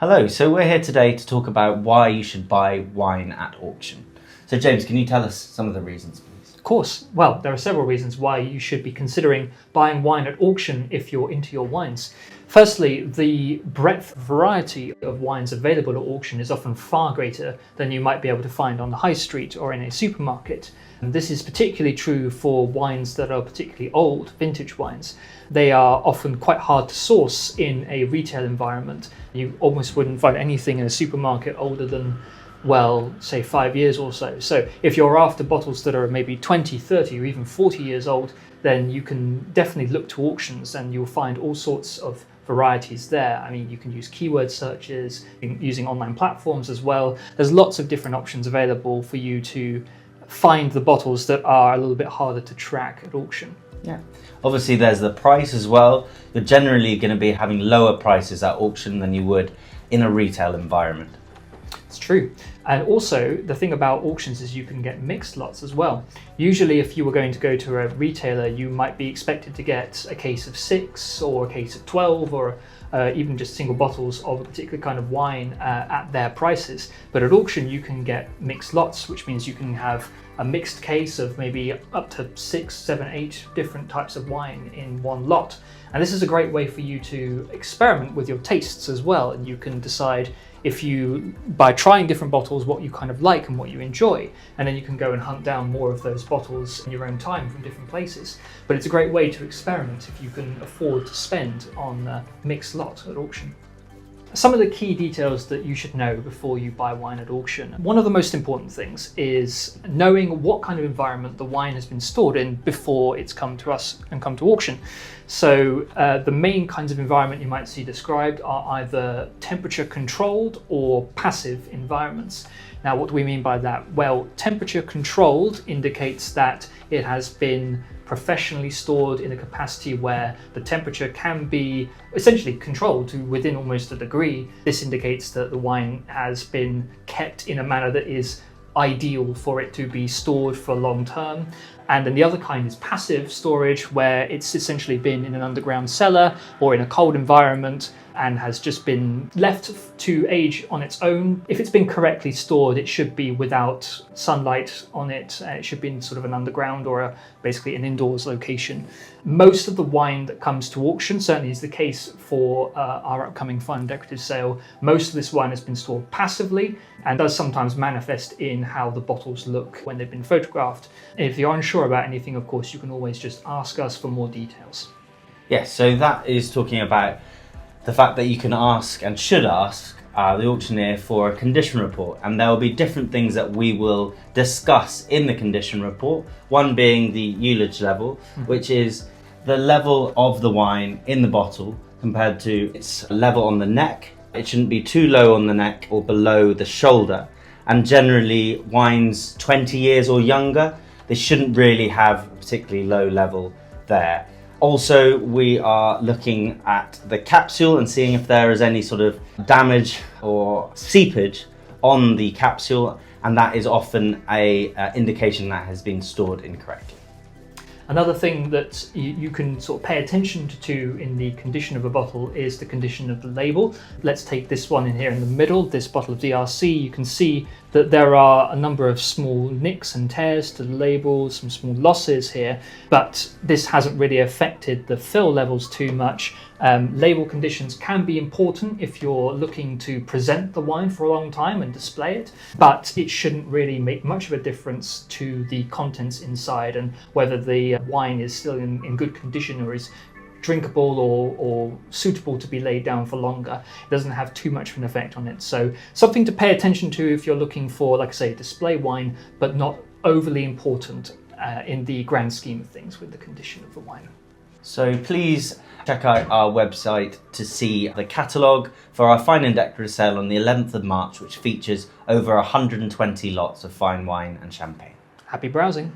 Hello, so we're here today to talk about why you should buy wine at auction. So James, can you tell us some of the reasons, please? Of course. Well, there are several reasons why you should be considering buying wine at auction if you're into your wines. Firstly, the breadth and variety of wines available at auction is often far greater than you might be able to find on the high street or in a supermarket. And this is particularly true for wines that are particularly old, vintage wines. They are often quite hard to source in a retail environment. You almost wouldn't find anything in a supermarket older than, well, say 5 years or so. So if you're after bottles that are maybe 20, 30 or even 40 years old, then you can definitely look to auctions and you'll find all sorts of varieties there. I mean, you can use keyword searches, using online platforms as well. There's lots of different options available for you to find the bottles that are a little bit harder to track at auction. Yeah. Obviously there's the price as well. You're generally going to be having lower prices at auction than you would in a retail environment. It's true. And also the thing about auctions is you can get mixed lots as well. Usually if you were going to go to a retailer, you might be expected to get a case of 6 or a case of 12 or even just single bottles of a particular kind of wine at their prices. But at auction you can get mixed lots, which means you can have a mixed case of maybe up to 6, 7, 8 different types of wine in one lot. And this is a great way for you to experiment with your tastes as well, and you can decide if you, by trying different bottles, what you kind of like and what you enjoy, and then you can go and hunt down more of those bottles in your own time from different places. But it's a great way to experiment if you can afford to spend on a mixed lot at auction. Some of the key details that you should know before you buy wine at auction. One of the most important things is knowing what kind of environment the wine has been stored in before it's come to us and come to auction. So the main kinds of environment you might see described are either temperature controlled or passive environments. Now, what do we mean by that? Well, temperature controlled indicates that it has been professionally stored in a capacity where the temperature can be essentially controlled to within almost a degree. This indicates that the wine has been kept in a manner that is ideal for it to be stored for long term. And then the other kind is passive storage, where it's essentially been in an underground cellar or in a cold environment and has just been left to age on its own. If it's been correctly stored, it should be without sunlight on it. It should be in sort of an underground or basically an indoors location. Most of the wine that comes to auction, certainly is the case for our upcoming Fine Decorative sale, most of this wine has been stored passively and does sometimes manifest in how the bottles look when they've been photographed. If you're unsure about anything, of course, you can always just ask us for more details. Yes, so that is talking about the fact that you can ask and should ask the auctioneer for a condition report, and there will be different things that we will discuss in the condition report, one being the ullage level, which is the level of the wine in the bottle compared to its level on the neck. It shouldn't be too low on the neck or below the shoulder, and generally wines 20 years or younger, they shouldn't really have a particularly low level there. Also, we are looking at the capsule and seeing if there is any sort of damage or seepage on the capsule, and that is often an indication that has been stored incorrectly. Another thing that you can sort of pay attention to in the condition of a bottle is the condition of the label. Let's take this one in here in the middle, this bottle of DRC. You can see that there are a number of small nicks and tears to the label, some small losses here, but this hasn't really affected the fill levels too much. Label conditions can be important if you're looking to present the wine for a long time and display it, but it shouldn't really make much of a difference to the contents inside and whether the wine is still in good condition or is drinkable or suitable to be laid down for longer. It doesn't have too much of an effect on it. So something to pay attention to if you're looking for, like I say, display wine, but not overly important in the grand scheme of things with the condition of the wine. So please check out our website to see the catalogue for our Fine and Decorative sale on the 11th of March, which features over 120 lots of fine wine and champagne. Happy browsing.